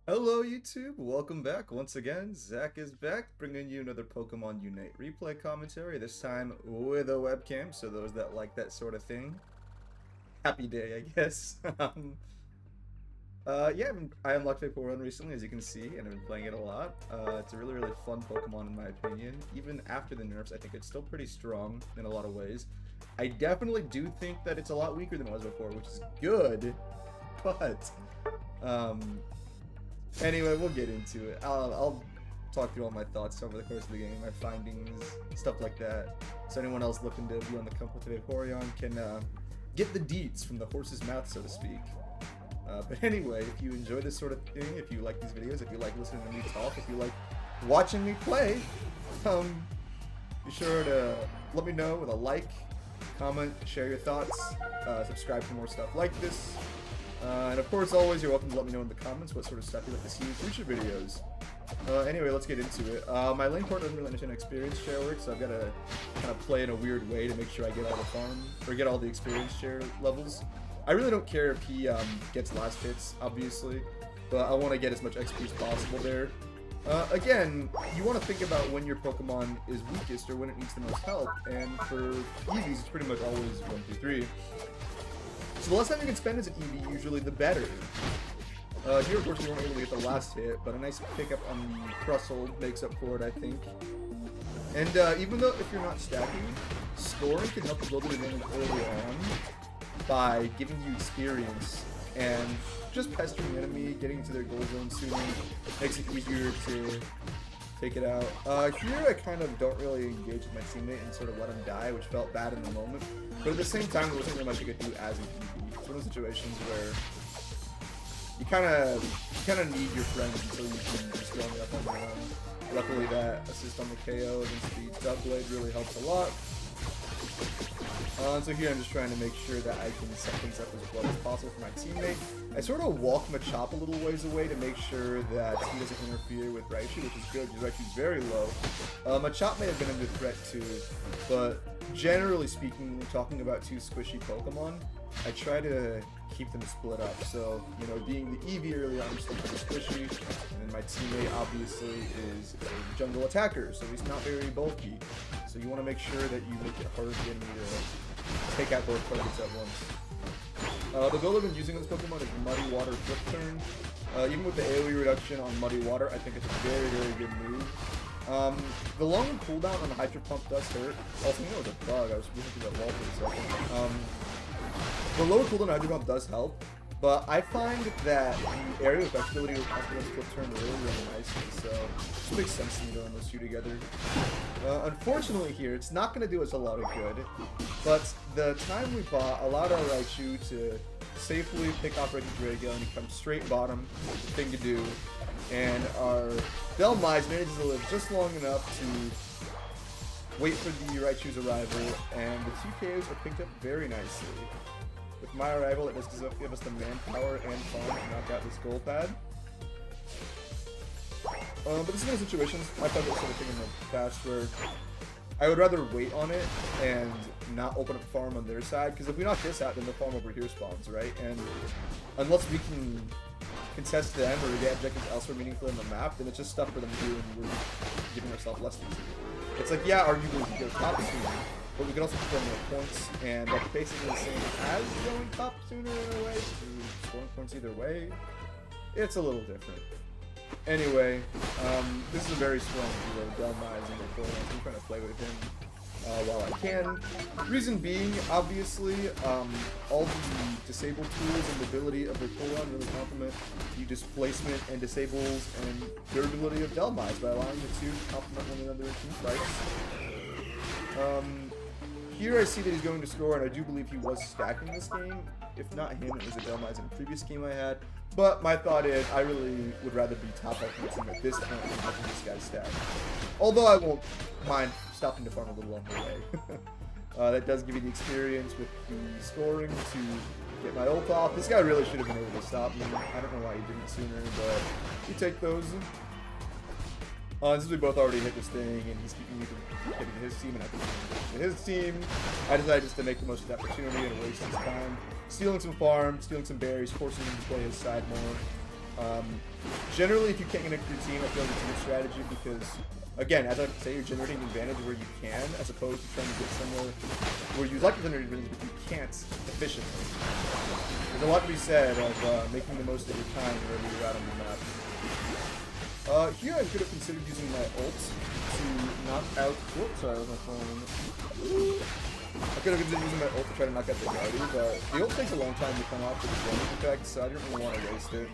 Hello YouTube, welcome back. Once again, Zach is back, bringing you another Pokemon Unite replay commentary, this time with a webcam, so those that like that sort of thing. Happy day, I guess. Yeah, I unlocked Vaporeon recently, as you can see, and I've been playing it a lot. It's a really fun Pokemon in my opinion. Even after the nerfs, I think it's still pretty strong in a lot of ways. I definitely do think that it's a lot weaker than it was before, which is good, but, anyway, we'll get into it. I'll talk through all my thoughts over the course of the game, my findings, stuff like that. So anyone else looking to be on the come with Vaporeon can get the deets from the horse's mouth, so to speak. But anyway, if you enjoy this sort of thing, if you like these videos, if you like listening to me talk, if you like watching me play, be sure to let me know with a like, comment, share your thoughts, subscribe for more stuff like this. And of course, always, you're welcome to let me know in the comments what sort of stuff you'd like to see in future videos. Anyway, let's get into it. My lane port doesn't really understand experience share work, so I've got to kind of play in a weird way to make sure I get all the farm, or get all the experience share levels. I really don't care if he gets last hits, obviously, but I want to get as much XP as possible there. Again, you want to think about when your Pokemon is weakest, or when it needs the most help, and for Eevees, it's pretty much always 1 through 3. So the less time you can spend as an Eevee, usually the better. Here, of course, we weren't able to get the last hit, but a nice pickup on the Crustle makes up for it, I think. And even though if you're not stacking, scoring can help you build an advantage early on by giving you experience and just pestering the enemy, getting to their goal zone sooner, makes it easier to take it out. Here I kind of don't really engage with my teammate and sort of let him die, which felt bad in the moment. But at the same time, there wasn't really much I could do as an Eevee. It's one of those situations where you kind of need your friends until you can just go up on your own. Luckily, that assist on the KO against the Dugblade really helps a lot. So here I'm just trying to make sure that I can set things up as well as possible for my teammate. I sort of walk Machop a little ways away to make sure that he doesn't interfere with Raichu, which is good because Raichu's very low. Machop may have been under threat too, but generally speaking, talking about two squishy Pokemon, I try to keep them split up. So, you know, being the Eevee early on, I'm still pretty squishy, and then my teammate obviously is a jungle attacker, so he's not very bulky. So you want to make sure that you make it hard for the enemy to take out both targets at once. The build I've been using on this Pokemon is Muddy Water Flip Turn. Even with the AoE reduction on Muddy Water, I think it's a very good move. The long cooldown on the Hydro Pump does hurt. Also, you know, it was a bug. I was moving through that wall for a second. The lower cooldown Hydro Pump does help, but I find that the area of flexibility with Confidence Flip Turn really nicely, so it makes sense to me to run those two together. Unfortunately here, it's not going to do us a lot of good, but the time we bought allowed our Raichu to safely pick off Drago and come straight bottom, the thing to do, and our Delmise manages to live just long enough to wait for the Raichu's arrival, and the 2 KOs are picked up very nicely. With my arrival, it does give us the manpower and farm to knock out this goal pad. But this is one of the situations I've had this sort of thing in the past where I would rather wait on it and not open up farm on their side, because if we knock this out, then the farm over here spawns, right? And unless we can contest them or get objectives elsewhere meaningful in the map, then it's just stuff for them to do, and we're giving ourselves less easy. It's like, yeah, arguably we go top sooner, but we can also score more points, and that's basically the same as going top sooner in a way, scoring points either way. It's a little different. Anyway, this is a very strong duo, Delmise and Vaporeon. I'm trying to play with him while I can. Reason being, obviously, all the disable tools and the ability of Vaporeon really complement the displacement and disables and durability of Delmise by allowing the two to complement one another in team fights. Here I see that he's going to score, and I do believe he was stacking this game. If not him, it was a Delmise in a previous game I had. But my thought is, I really would rather be top helping the team at this point than helping this guy stack. Although I won't mind stopping to farm a little on the way. That does give you the experience with the scoring to get my ult off. This guy really should have been able to stop me. I don't know why he didn't sooner, but you take those. Since we both already hit this thing, and he's keeping me from hitting his team, and I think he's his team, I decided just to make the most of the opportunity and waste his time. Stealing some farm, stealing some berries, forcing him to play his side more. generally, if you can't connect your team, I feel like it's a good strategy because, again, as I say, you're generating advantage where you can, as opposed to trying to get somewhere where you'd like to generate advantage, but you can't efficiently. There's a lot to be said of making the most of your time wherever you're out on the map. Here I could have considered using my ult to knock out. Whoops, sorry, that was my phone. I could have considered using my ult to try to knock out the Guardy, but the ult takes a long time to come off for the damage effect, so I didn't really want to waste it.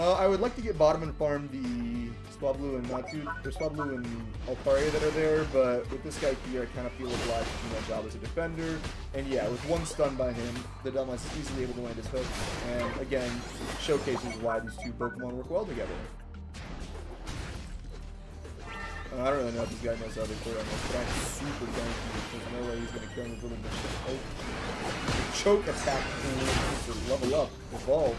I would like to get bottom and farm the Swablu and Natu, or Swablu and Altaria that are there, but with this guy here, I kind of feel obliged to do my job as a defender. And yeah, with one stun by him, the Dumbass is easily able to land his hook, and again, showcases why these two Pokemon work well together. I don't really know if this guy knows how to play on this, but I'm super tanky because no way he's going to kill me with a choke attack to level up, evolve.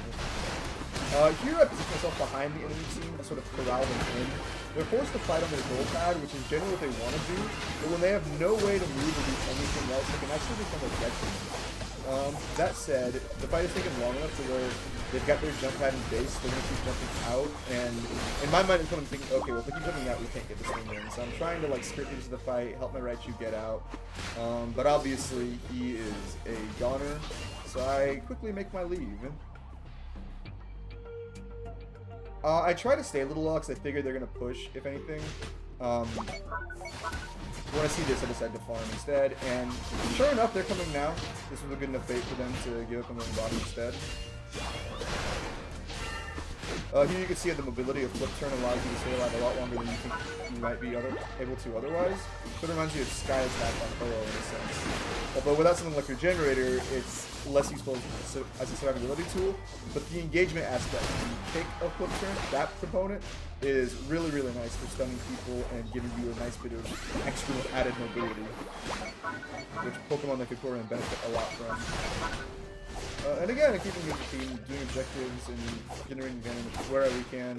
Here I position myself behind the enemy team to sort of corral them in. They're forced to fight on their goal pad, which is generally what they want to do, but when they have no way to move or do anything else, they can actually become a detriment. That said, the fight is taking long enough to where they've got their jump pad in base, they're going to keep jumping out, and in my mind it's when I'm thinking, okay, well if they keep jumping out, we can't get this thing in. So I'm trying to like script into the fight, help my Raichu get out, but obviously he is a goner, so I quickly make my leave. I try to stay a little low because I figure they're going to push, if anything. When I see this, I decide to farm instead, and sure enough, they're coming now. This was a good enough bait for them to give up on the bottom instead. Here you can see the mobility of Flip Turn allows you to stay alive a lot longer than you think you might be able to otherwise. So it reminds you of Sky Attack on Ho-Oh in a sense. Although without something like Regenerator, it's less useful as a survivability tool, but the engagement aspect, the kick of Flip Turn, that component, is really, really nice for stunning people and giving you a nice bit of extra added mobility, which Pokemon like Vaporeon benefit a lot from. And again, I keep with the team, doing objectives and generating advantage where we can.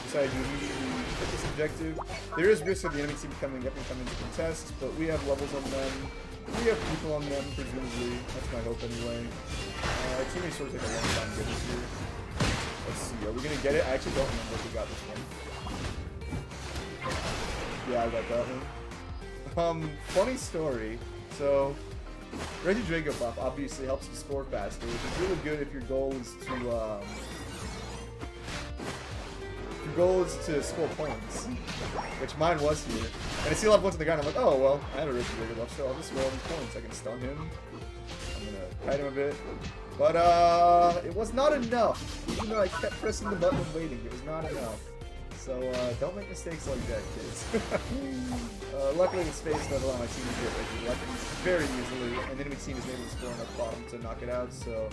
Decide to immediately hit this objective. There is risk of the enemy team coming up and coming to contest, but we have levels on them. We have people on them, presumably. That's my hope anyway. Team may sort of take a long time to get this here. Let's see, are we going to get it? I actually don't remember if we got this one. Yeah, I got that one. Funny story. So, Regidrago buff obviously helps you score faster, which is really good if your goal is to score points, which mine was here. And I see a lot of points on the ground. I'm like, oh well, I have a Regidrago buff, so I'll just score all these points. I can stun him. I'm gonna kite him a bit, but it was not enough. Even though I kept pressing the button and waiting, it was not enough. So don't make mistakes like that, kids. Luckily, the space doesn't allow my team to get lucky very easily, and the enemy team is able to score enough bottom to knock it out. So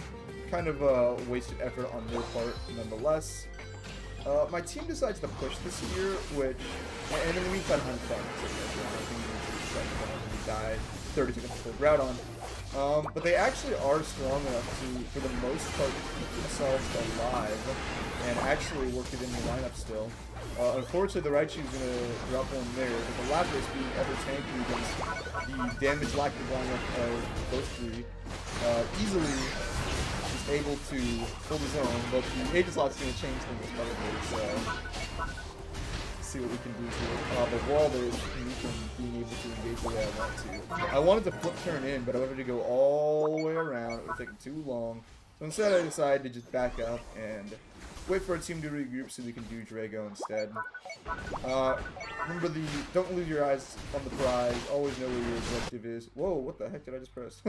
kind of wasted effort on their part, nonetheless. My team decides to push this here, which, and in the meantime, I'm fun. So we die 30 seconds before Groudon. But they actually are strong enough to, for the most part, keep themselves alive and actually work it in the lineup still. Unfortunately, the Raichu is going to drop one there, but the Lapras being ever tanky against the damage lacking lineup of those three, easily is able to hold his own, but the Aegislot's going to change things probably, so see what we can do here. The wall there is me from being able to engage the way I want to. I wanted to Flip Turn in, but I wanted to go all the way around. It would take too long. So instead I decided to just back up and wait for a team to regroup so we can do Drago instead. Remember don't lose your eyes on the prize. Always know where your objective is. Whoa, what the heck did I just press?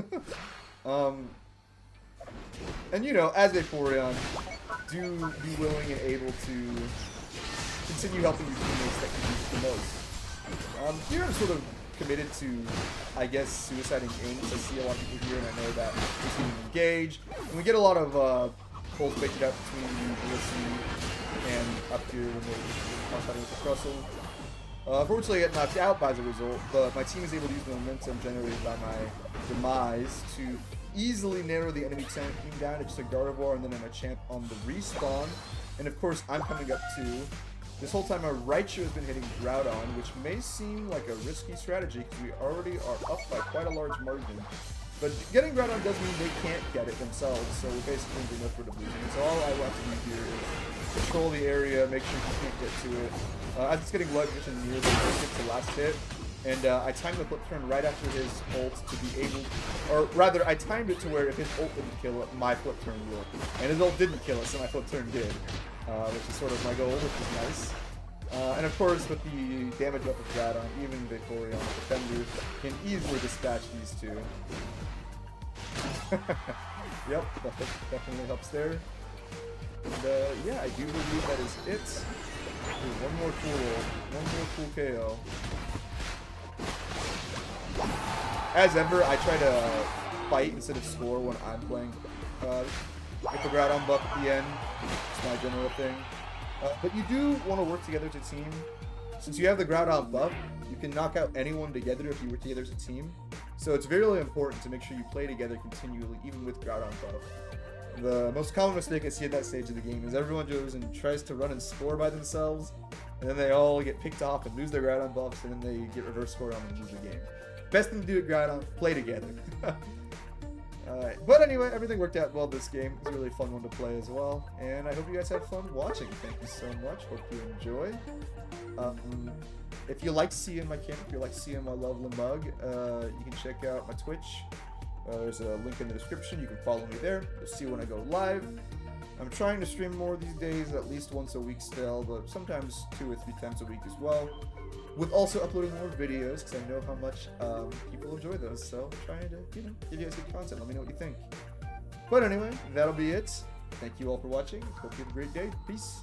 And you know, as Vaporeon, do be willing and able to continue helping your teammates that can use it the most. Here I'm sort of committed to, I guess, suiciding inks. I see a lot of people here, and I know that we can engage. And we get a lot of pulls baited out between the Blissey and up here when we're fighting with the Crustle. Unfortunately, I get knocked out by the result, but my team is able to use the momentum generated by my demise to easily narrow the enemy team down to just a Gardevoir and then a Champ on the respawn. And of course, I'm coming up too. This whole time, our Raichu has been hitting Groudon, which may seem like a risky strategy because we already are up by quite a large margin. But getting Groudon does mean they can't get it themselves, so we're basically doing no for the losing. So all I left to do here is control the area, make sure you can't get to it. As it's getting low, just near the last hit. And I timed the flip turn right after his ult to be able, or rather, I timed it to where if his ult didn't kill it, my flip turn would. And his ult didn't kill it, so my flip turn did, which is sort of my goal, which is nice. And of course, with the damage up of Groudon, even Vaporeon defenders can easily dispatch these two. Yep, that definitely helps there. And yeah, I do believe that is it. Ooh, one more cool KO. As ever, I try to fight instead of score when I'm playing. Get the Groudon buff at the end. It's my general thing. But you do want to work together as a team. Since you have the Groudon buff, you can knock out anyone together if you work together as a team. So it's very important to make sure you play together continually, even with Groudon buff. The most common mistake I see at that stage of the game is everyone goes and tries to run and score by themselves, and then they all get picked off and lose their Groudon buffs, and then they get reverse scored on and lose the game. Best thing to do at Groudon, play together. But anyway, everything worked out well this game. It was a really fun one to play as well, and I hope you guys had fun watching. Thank you so much. Hope you enjoy. If you like seeing my camp, if you like seeing my lovely mug, you can check out my Twitch. There's a link in the description. You can follow me there. You'll see when I go live. I'm trying to stream more these days, at least once a week still, but sometimes 2 or 3 times a week as well. With also uploading more videos, because I know how much people enjoy those. So I'm trying to, give you guys good content. Let me know what you think. But anyway, that'll be it. Thank you all for watching. Hope you have a great day. Peace.